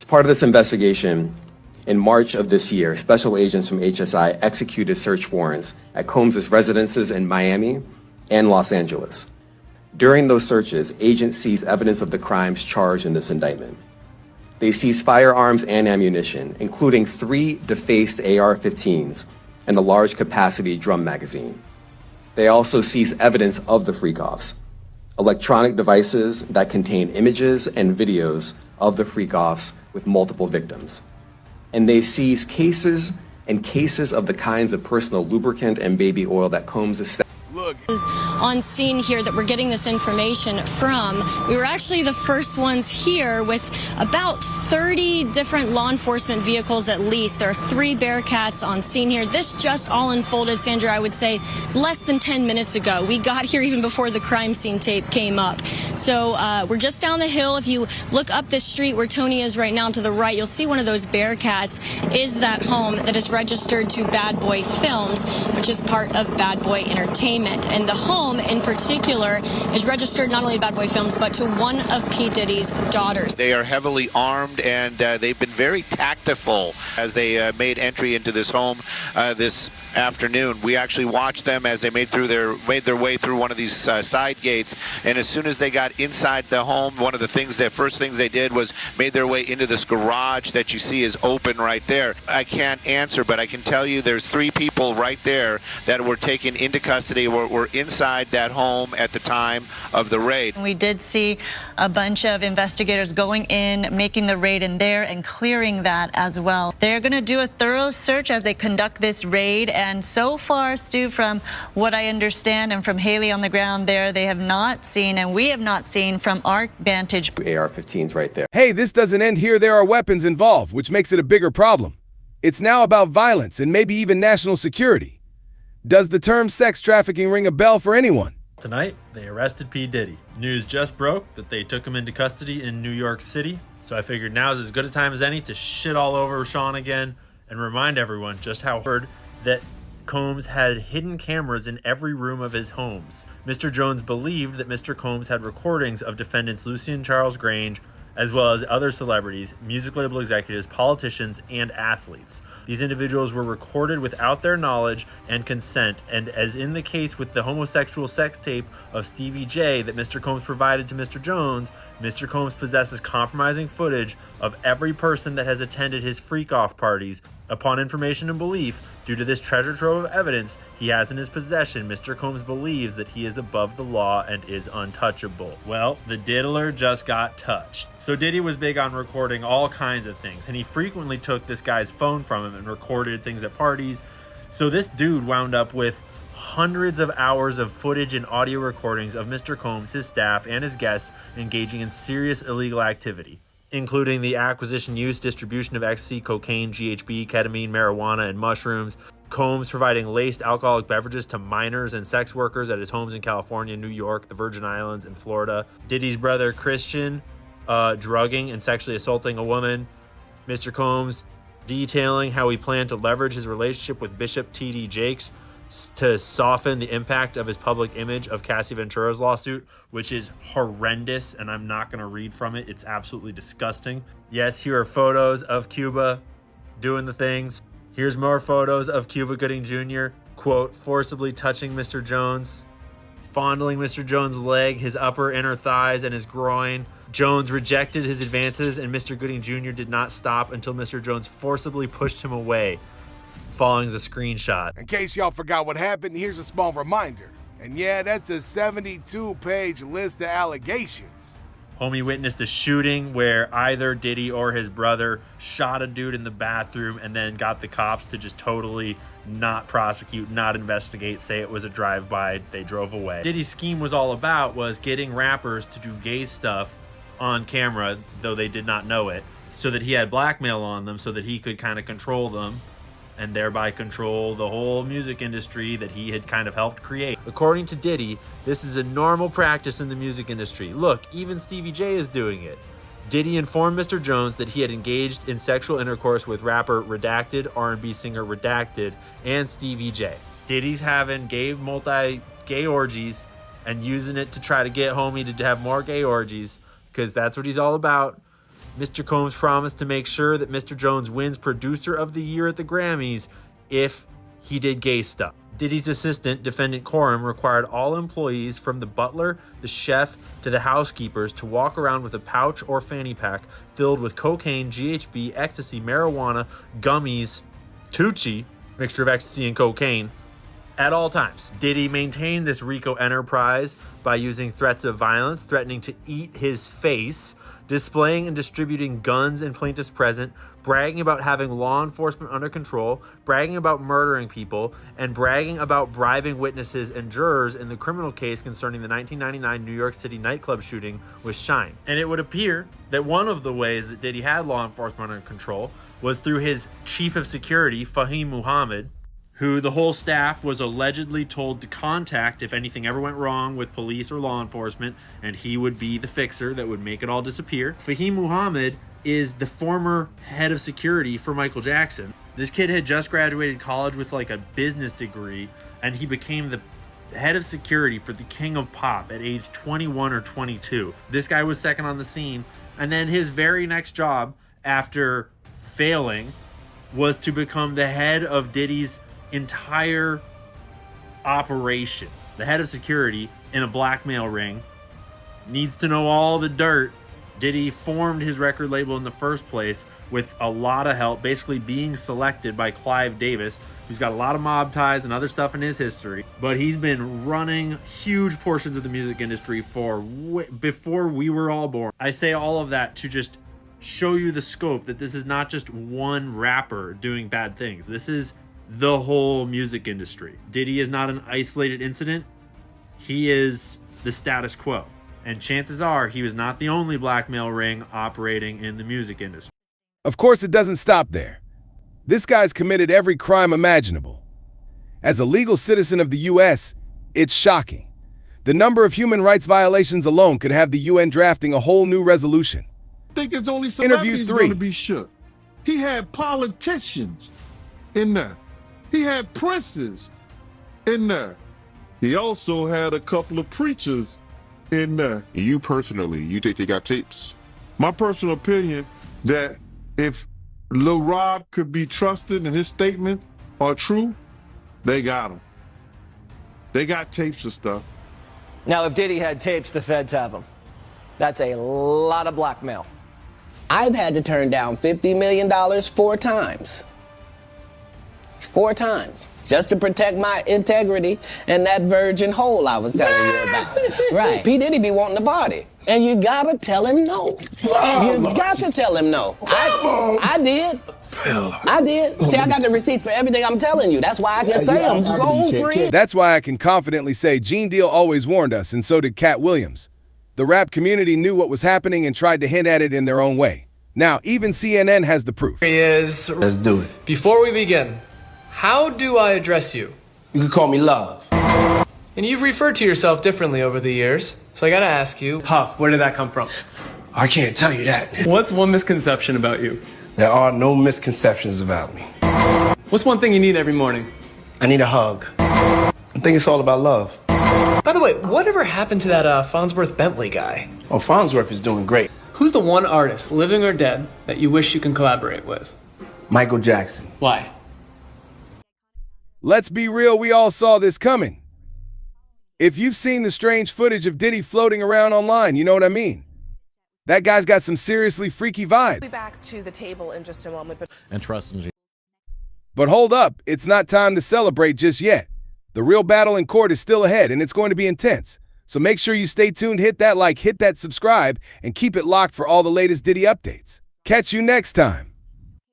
part of this investigation, in March of this year, special agents from HSI executed search warrants at Combs' residences in Miami and Los Angeles. During those searches, agents seized evidence of the crimes charged in this indictment. They seized firearms and ammunition, including 3 defaced AR-15s and a large capacity drum magazine. They also seized evidence of the freak-offs, electronic devices that contain images and videos of the freak-offs with multiple victims. And they seized cases and cases of the kinds of personal lubricant and baby oil that Combs established. On scene here that we're getting this information from. We were actually the first ones here with about 30 different law enforcement vehicles at least. There are 3 Bearcats on scene here. This just all unfolded, Sandra, I would say less than 10 minutes ago. We got here even before the crime scene tape came up. So we're just down the hill. If you look up this street where Tony is right now to the right, you'll see one of those Bearcats is that home that is registered to Bad Boy Films, which is part of Bad Boy Entertainment. And the home in particular is registered not only to Bad Boy Films, but to one of P. Diddy's daughters. They are heavily armed, and they've been very tactful as they made entry into this home this afternoon. We actually watched them as they made their way through one of these side gates, and as soon as they got inside the home, the first things they did was made their way into this garage that you see is open right there. I can't answer, but I can tell you there's 3 people right there that were taken into custody, were inside that home at the time of the raid. We did see a bunch of investigators going in, making the raid in there and clearing that as well. They're going to do a thorough search as they conduct this raid, and so far, Stu, from what I understand and from Haley on the ground there, they have not seen, and we have not seen from our vantage. AR-15s right there. Hey, this doesn't end here. There are weapons involved, which makes it a bigger problem. It's now about violence and maybe even national security. Does the term sex trafficking ring a bell for anyone? Tonight, they arrested P. Diddy. News just broke that they took him into custody in New York City. So I figured now's as good a time as any to shit all over Sean again and remind everyone just how heard that Combs had hidden cameras in every room of his homes. Mr. Jones believed that Mr. Combs had recordings of defendants Lucien Charles Grange, as well as other celebrities, music label executives, politicians, and athletes. These individuals were recorded without their knowledge and consent, and as in the case with the homosexual sex tape of Stevie J that Mr. Combs provided to Mr. Jones, Mr. Combs possesses compromising footage of every person that has attended his freak-off parties. Upon information and belief, due to this treasure trove of evidence he has in his possession, Mr. Combs believes that he is above the law and is untouchable. Well, the diddler just got touched. So Diddy was big on recording all kinds of things, and he frequently took this guy's phone from him and recorded things at parties. So this dude wound up with hundreds of hours of footage and audio recordings of Mr. Combs, his staff, and his guests engaging in serious illegal activity, including the acquisition, use, distribution of ecstasy, cocaine, GHB, ketamine, marijuana, and mushrooms. Combs providing laced alcoholic beverages to minors and sex workers at his homes in California, New York, the Virgin Islands, and Florida. Diddy's brother Christian drugging and sexually assaulting a woman. Mr. Combs detailing how he planned to leverage his relationship with Bishop T.D. Jakes to soften the impact of his public image of Cassie Ventura's lawsuit, which is horrendous, and I'm not going to read from it. It's absolutely disgusting. Yes, here are photos of Cuba doing the things. Here's more photos of Cuba Gooding Jr., quote, forcibly touching Mr. Jones, fondling Mr. Jones' leg, his upper inner thighs, and his groin. Jones rejected his advances, and Mr. Gooding Jr. did not stop until Mr. Jones forcibly pushed him away. Following the screenshot. In case y'all forgot what happened, here's a small reminder. And yeah, that's a 72-page list of allegations. Homie witnessed a shooting where either Diddy or his brother shot a dude in the bathroom and then got the cops to just totally not prosecute, not investigate, say it was a drive-by, they drove away. Diddy's scheme was all about was getting rappers to do gay stuff on camera, though they did not know it, so that he had blackmail on them so that he could kind of control them and thereby control the whole music industry that he had kind of helped create. According to Diddy, this is a normal practice in the music industry. Look, even Stevie J is doing it. Diddy informed Mr. Jones that he had engaged in sexual intercourse with rapper Redacted, R&B singer Redacted, and Stevie J. Diddy's having gay orgies and using it to try to get homie to have more gay orgies, because that's what he's all about. Mr. Combs promised to make sure that Mr. Jones wins Producer of the Year at the Grammys if he did gay stuff. Diddy's assistant, Defendant Coram, required all employees from the butler, the chef, to the housekeepers to walk around with a pouch or fanny pack filled with cocaine, GHB, ecstasy, marijuana, gummies, Tucci, mixture of ecstasy and cocaine, at all times. Diddy maintained this RICO enterprise by using threats of violence, threatening to eat his face, displaying and distributing guns in plaintiffs present, bragging about having law enforcement under control, bragging about murdering people, and bragging about bribing witnesses and jurors in the criminal case concerning the 1999 New York City nightclub shooting with Shine. And it would appear that one of the ways that Diddy had law enforcement under control was through his chief of security, Fahim Muhammad, who the whole staff was allegedly told to contact if anything ever went wrong with police or law enforcement, and he would be the fixer that would make it all disappear. Fahim Muhammad is the former head of security for Michael Jackson. This kid had just graduated college with like a business degree, and he became the head of security for the King of Pop at age 21 or 22. This guy was second on the scene, and then his very next job after failing was to become the head of Diddy's entire operation. The head of security in a blackmail ring needs to know all the dirt. Diddy formed his record label in the first place with a lot of help, basically being selected by Clive Davis, who's got a lot of mob ties and other stuff in his history. But he's been running huge portions of the music industry before we were all born. I say all of that to just show you the scope that this is not just one rapper doing bad things. This is the whole music industry. Diddy is not an isolated incident. He is the status quo. And chances are he was not the only blackmail ring operating in the music industry. Of course, it doesn't stop there. This guy's committed every crime imaginable. As a legal citizen of the U.S., it's shocking. The number of human rights violations alone could have the UN drafting a whole new resolution. I think it's only Interview celebrities 3. going to be shook. He had politicians in there. He had princes in there. He also had a couple of preachers in there. You personally, you think they got tapes? My personal opinion that if Lil Rob could be trusted and his statements are true, they got him. They got tapes and stuff. Now, if Diddy had tapes, the feds have them. That's a lot of blackmail. I've had to turn down $50 million 4 times. 4 times. Just to protect my integrity and that virgin hole I was telling you about. Right. P. Diddy be wanting to party. And you gotta tell him no. You got to tell him no. I did. I did. See, I got the receipts for everything I'm telling you. That's why I can say I'm so free. That's why I can confidently say Gene Deal always warned us, and so did Cat Williams. The rap community knew what was happening and tried to hint at it in their own way. Now, even CNN has the proof. Here he is. Let's do it. Before we begin, how do I address you? You can call me Love. And you've referred to yourself differently over the years, so I gotta ask you, Puff, where did that come from? I can't tell you that. What's one misconception about you? There are no misconceptions about me. What's one thing you need every morning? I need a hug. I think it's all about love. By the way, whatever happened to that Farnsworth Bentley guy? Oh, Farnsworth is doing great. Who's the one artist, living or dead, that you wish you can collaborate with? Michael Jackson. Why? Let's be real, we all saw this coming. If you've seen the strange footage of Diddy floating around online, you know what I mean. That guy's got some seriously freaky vibe. We'll be back to the table in just a moment. And trust in But hold up, it's not time to celebrate just yet. The real battle in court is still ahead, and it's going to be intense. So make sure you stay tuned, hit that like, hit that subscribe, and keep it locked for all the latest Diddy updates. Catch you next time.